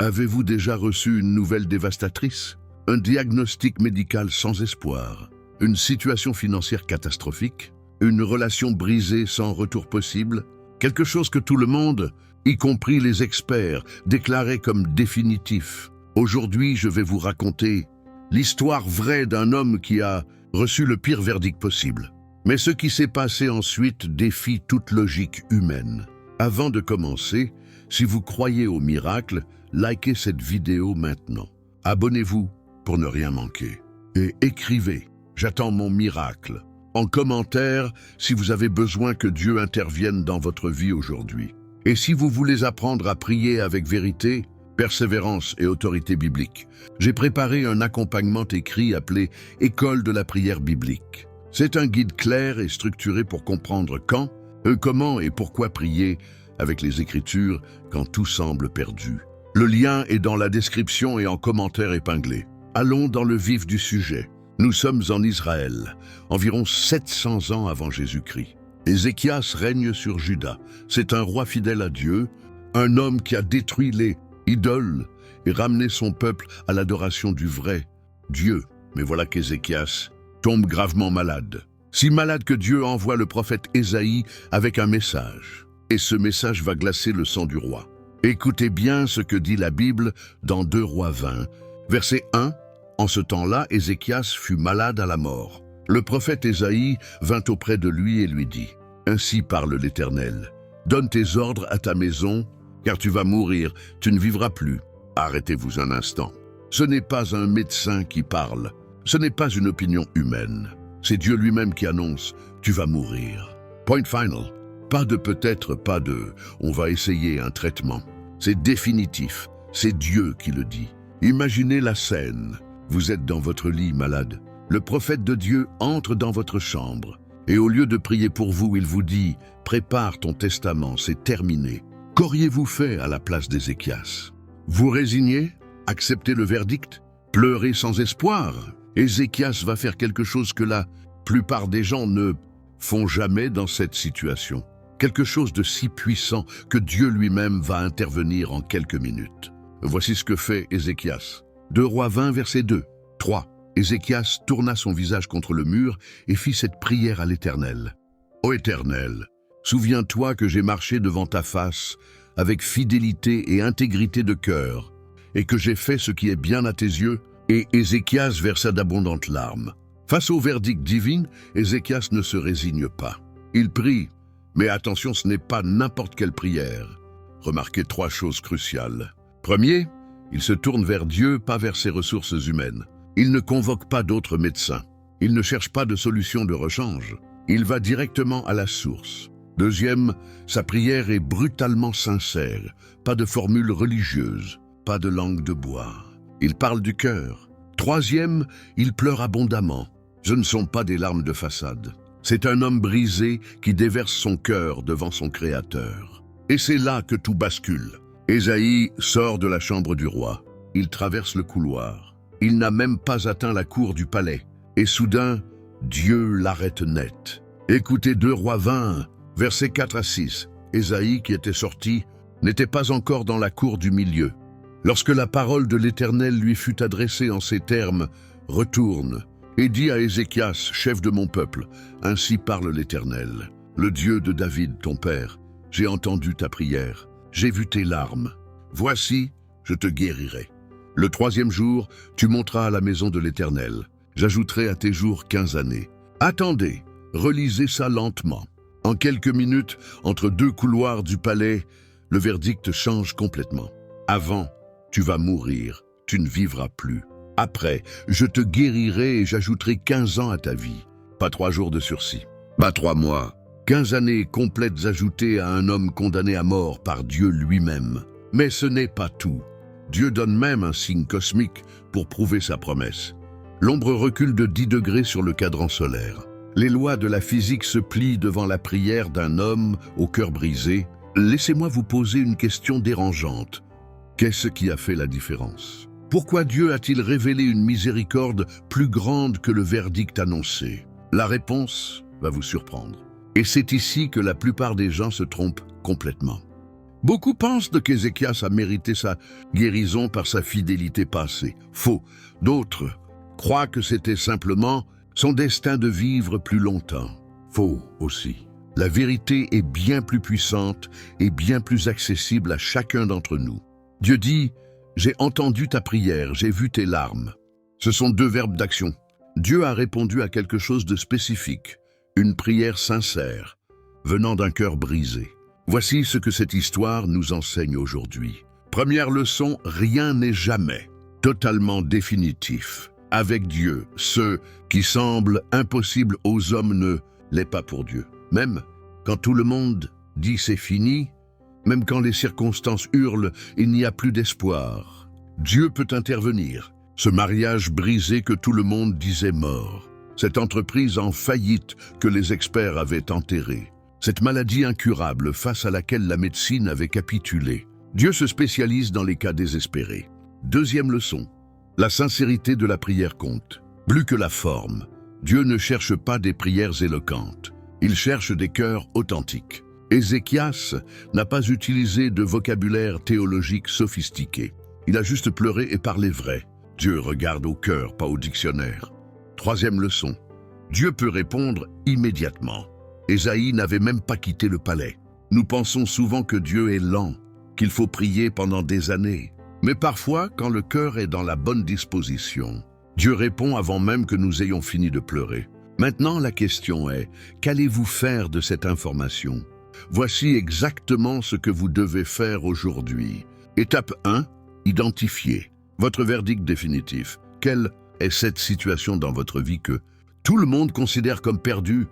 Avez-vous déjà reçu une nouvelle dévastatrice? Un diagnostic médical sans espoir? Une situation financière catastrophique? Une relation brisée sans retour possible? Quelque chose que tout le monde, y compris les experts, déclarait comme définitif. Aujourd'hui, je vais vous raconter l'histoire vraie d'un homme qui a reçu le pire verdict possible. Mais ce qui s'est passé ensuite défie toute logique humaine. Avant de commencer, si vous croyez au miracle, likez cette vidéo maintenant. Abonnez-vous pour ne rien manquer. Et écrivez « J'attends mon miracle » en commentaire si vous avez besoin que Dieu intervienne dans votre vie aujourd'hui. Et si vous voulez apprendre à prier avec vérité, persévérance et autorité biblique, j'ai préparé un accompagnement écrit appelé « École de la prière biblique ». C'est un guide clair et structuré pour comprendre quand, comment et pourquoi prier avec les Écritures quand tout semble perdu. Le lien est dans la description et en commentaire épinglé. Allons dans le vif du sujet. Nous sommes en Israël, environ 700 ans avant Jésus-Christ. Ézéchias règne sur Juda. C'est un roi fidèle à Dieu, un homme qui a détruit les idoles et ramené son peuple à l'adoration du vrai Dieu. Mais voilà qu'Ézéchias tombe gravement malade. Si malade que Dieu envoie le prophète Ésaïe avec un message. Et ce message va glacer le sang du roi. Écoutez bien ce que dit la Bible dans 2 Rois 20, verset 1. En ce temps-là, Ézéchias fut malade à la mort. Le prophète Ésaïe vint auprès de lui et lui dit « Ainsi parle l'Éternel. Donne tes ordres à ta maison, car tu vas mourir, tu ne vivras plus. » Arrêtez-vous un instant. Ce n'est pas un médecin qui parle. Ce n'est pas une opinion humaine. C'est Dieu lui-même qui annonce « Tu vas mourir. » Point final. Pas de peut-être, pas de « on va essayer un traitement ». C'est définitif. C'est Dieu qui le dit. Imaginez la scène. Vous êtes dans votre lit malade. Le prophète de Dieu entre dans votre chambre. Et au lieu de prier pour vous, il vous dit « Prépare ton testament, c'est terminé. » Qu'auriez-vous fait à la place d'Ézéchias? Vous résignez? Acceptez le verdict? Pleurez sans espoir? Ézéchias va faire quelque chose que la plupart des gens ne font jamais dans cette situation. Quelque chose de si puissant que Dieu lui-même va intervenir en quelques minutes. Voici ce que fait Ézéchias. 2 Rois 20, verset 2. 3. Ézéchias tourna son visage contre le mur et fit cette prière à l'Éternel. « Ô Éternel, souviens-toi que j'ai marché devant ta face avec fidélité et intégrité de cœur, et que j'ai fait ce qui est bien à tes yeux. » Et Ézéchias versa d'abondantes larmes. Face au verdict divin, Ézéchias ne se résigne pas. Il prie, mais attention, ce n'est pas n'importe quelle prière. Remarquez 3 choses cruciales. Premier, il se tourne vers Dieu, pas vers ses ressources humaines. Il ne convoque pas d'autres médecins. Il ne cherche pas de solution de rechange. Il va directement à la source. Deuxième, sa prière est brutalement sincère. Pas de formule religieuse, pas de langue de bois. Il parle du cœur. Troisième, il pleure abondamment. Ce ne sont pas des larmes de façade. C'est un homme brisé qui déverse son cœur devant son Créateur. Et c'est là que tout bascule. Ésaïe sort de la chambre du roi. Il traverse le couloir. Il n'a même pas atteint la cour du palais. Et soudain, Dieu l'arrête net. Écoutez 2 Rois 20, versets 4 à 6. Ésaïe, qui était sorti, n'était pas encore dans la cour du milieu. Lorsque la parole de l'Éternel lui fut adressée en ces termes, « Retourne, et dis à Ézéchias, chef de mon peuple, ainsi parle l'Éternel, le Dieu de David, ton père. J'ai entendu ta prière, j'ai vu tes larmes. Voici, je te guérirai. Le 3e jour, tu monteras à la maison de l'Éternel. J'ajouterai à tes jours 15 années. Attendez, relisez ça lentement. En quelques minutes, entre 2 couloirs du palais, le verdict change complètement. Avant, tu vas mourir, tu ne vivras plus. Après, je te guérirai et j'ajouterai 15 ans à ta vie. Pas 3 jours de sursis, pas 3 mois. 15 années complètes ajoutées à un homme condamné à mort par Dieu lui-même. Mais ce n'est pas tout. Dieu donne même un signe cosmique pour prouver sa promesse. L'ombre recule de 10 degrés sur le cadran solaire. Les lois de la physique se plient devant la prière d'un homme au cœur brisé. Laissez-moi vous poser une question dérangeante. Qu'est-ce qui a fait la différence? Pourquoi Dieu a-t-il révélé une miséricorde plus grande que le verdict annoncé? La réponse va vous surprendre. Et c'est ici que la plupart des gens se trompent complètement. Beaucoup pensent qu'Ézéchias a mérité sa guérison par sa fidélité passée. Faux. D'autres croient que c'était simplement son destin de vivre plus longtemps. Faux aussi. La vérité est bien plus puissante et bien plus accessible à chacun d'entre nous. Dieu dit « J'ai entendu ta prière, j'ai vu tes larmes ». Ce sont deux verbes d'action. Dieu a répondu à quelque chose de spécifique, une prière sincère, venant d'un cœur brisé. Voici ce que cette histoire nous enseigne aujourd'hui. Première leçon, rien n'est jamais totalement définitif. Avec Dieu, ce qui semble impossible aux hommes ne l'est pas pour Dieu. Même quand tout le monde dit c'est fini, même quand les circonstances hurlent il n'y a plus d'espoir, Dieu peut intervenir. Ce mariage brisé que tout le monde disait mort, cette entreprise en faillite que les experts avaient enterrée, cette maladie incurable face à laquelle la médecine avait capitulé. Dieu se spécialise dans les cas désespérés. Deuxième leçon, la sincérité de la prière compte. Plus que la forme, Dieu ne cherche pas des prières éloquentes, il cherche des cœurs authentiques. Ézéchias n'a pas utilisé de vocabulaire théologique sophistiqué. Il a juste pleuré et parlé vrai. Dieu regarde au cœur, pas au dictionnaire. Troisième leçon, Dieu peut répondre immédiatement. Ésaïe n'avait même pas quitté le palais. Nous pensons souvent que Dieu est lent, qu'il faut prier pendant des années. Mais parfois, quand le cœur est dans la bonne disposition, Dieu répond avant même que nous ayons fini de pleurer. Maintenant, la question est, qu'allez-vous faire de cette information? Voici exactement ce que vous devez faire aujourd'hui. Étape 1, identifier votre verdict définitif. Quelle est cette situation dans votre vie que tout le monde considère comme perdue?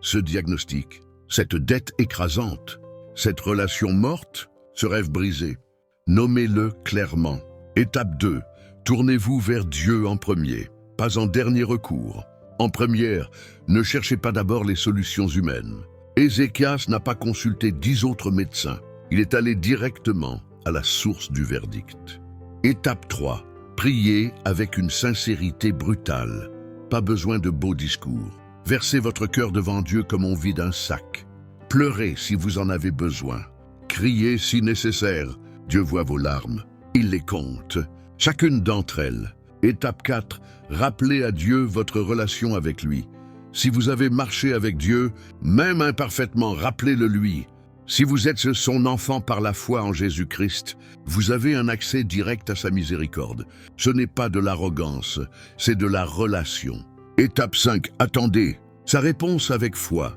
Ce diagnostic, cette dette écrasante, cette relation morte, ce rêve brisé. Nommez-le clairement. Étape 2, tournez-vous vers Dieu en premier, pas en dernier recours. En première, ne cherchez pas d'abord les solutions humaines. Ézéchias n'a pas consulté 10 autres médecins. Il est allé directement à la source du verdict. Étape 3, priez avec une sincérité brutale. Pas besoin de beaux discours. Versez votre cœur devant Dieu comme on vide un sac. Pleurez si vous en avez besoin. Criez si nécessaire. Dieu voit vos larmes. Il les compte. Chacune d'entre elles. Étape 4, rappelez à Dieu votre relation avec lui. Si vous avez marché avec Dieu, même imparfaitement, rappelez-le lui. Si vous êtes son enfant par la foi en Jésus-Christ, vous avez un accès direct à sa miséricorde. Ce n'est pas de l'arrogance, c'est de la relation. Étape 5, attendez. Sa réponse avec foi.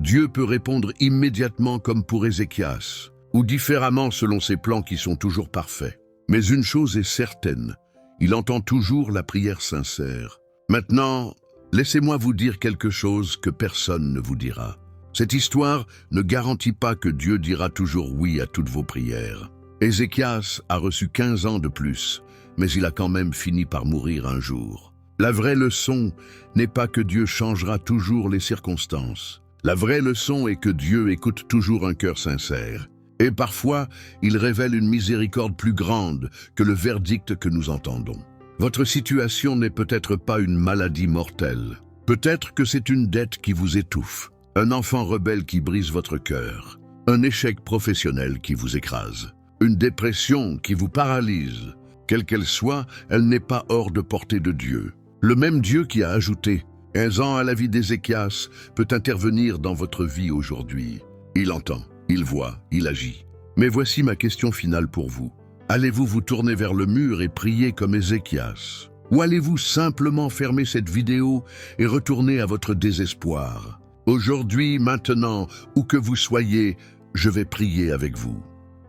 Dieu peut répondre immédiatement comme pour Ézéchias, ou différemment selon ses plans qui sont toujours parfaits. Mais une chose est certaine, il entend toujours la prière sincère. Maintenant, laissez-moi vous dire quelque chose que personne ne vous dira. Cette histoire ne garantit pas que Dieu dira toujours oui à toutes vos prières. Ézéchias a reçu 15 ans de plus, mais il a quand même fini par mourir un jour. La vraie leçon n'est pas que Dieu changera toujours les circonstances. La vraie leçon est que Dieu écoute toujours un cœur sincère. Et parfois, il révèle une miséricorde plus grande que le verdict que nous entendons. Votre situation n'est peut-être pas une maladie mortelle. Peut-être que c'est une dette qui vous étouffe, un enfant rebelle qui brise votre cœur, un échec professionnel qui vous écrase, une dépression qui vous paralyse. Quelle qu'elle soit, elle n'est pas hors de portée de Dieu. Le même Dieu qui a ajouté « 15 ans à la vie d'Ézéchias » peut intervenir dans votre vie aujourd'hui. Il entend. Il voit, il agit. Mais voici ma question finale pour vous. Allez-vous vous tourner vers le mur et prier comme Ézéchias? Ou allez-vous simplement fermer cette vidéo et retourner à votre désespoir? Aujourd'hui, maintenant, où que vous soyez, je vais prier avec vous.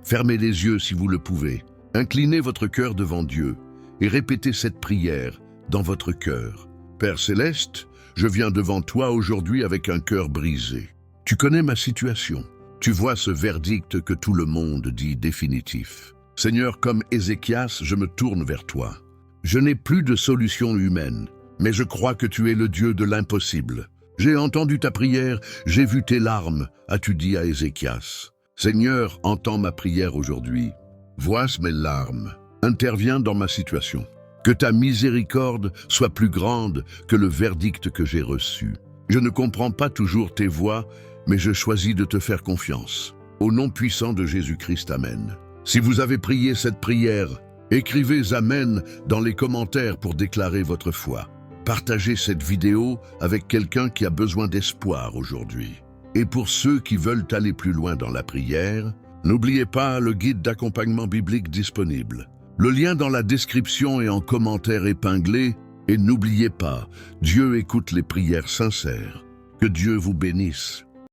Fermez les yeux si vous le pouvez. Inclinez votre cœur devant Dieu et répétez cette prière dans votre cœur. Père Céleste, je viens devant toi aujourd'hui avec un cœur brisé. Tu connais ma situation. Tu vois ce verdict que tout le monde dit définitif. Seigneur, comme Ézéchias, je me tourne vers toi. Je n'ai plus de solution humaine, mais je crois que tu es le Dieu de l'impossible. J'ai entendu ta prière, j'ai vu tes larmes, as-tu dit à Ézéchias. Seigneur, entends ma prière aujourd'hui. Vois mes larmes, interviens dans ma situation. Que ta miséricorde soit plus grande que le verdict que j'ai reçu. Je ne comprends pas toujours tes voies, mais je choisis de te faire confiance. Au nom puissant de Jésus-Christ, Amen. Si vous avez prié cette prière, écrivez Amen dans les commentaires pour déclarer votre foi. Partagez cette vidéo avec quelqu'un qui a besoin d'espoir aujourd'hui. Et pour ceux qui veulent aller plus loin dans la prière, n'oubliez pas le guide d'accompagnement biblique disponible. Le lien dans la description et en commentaire épinglé. Et n'oubliez pas, Dieu écoute les prières sincères. Que Dieu vous bénisse.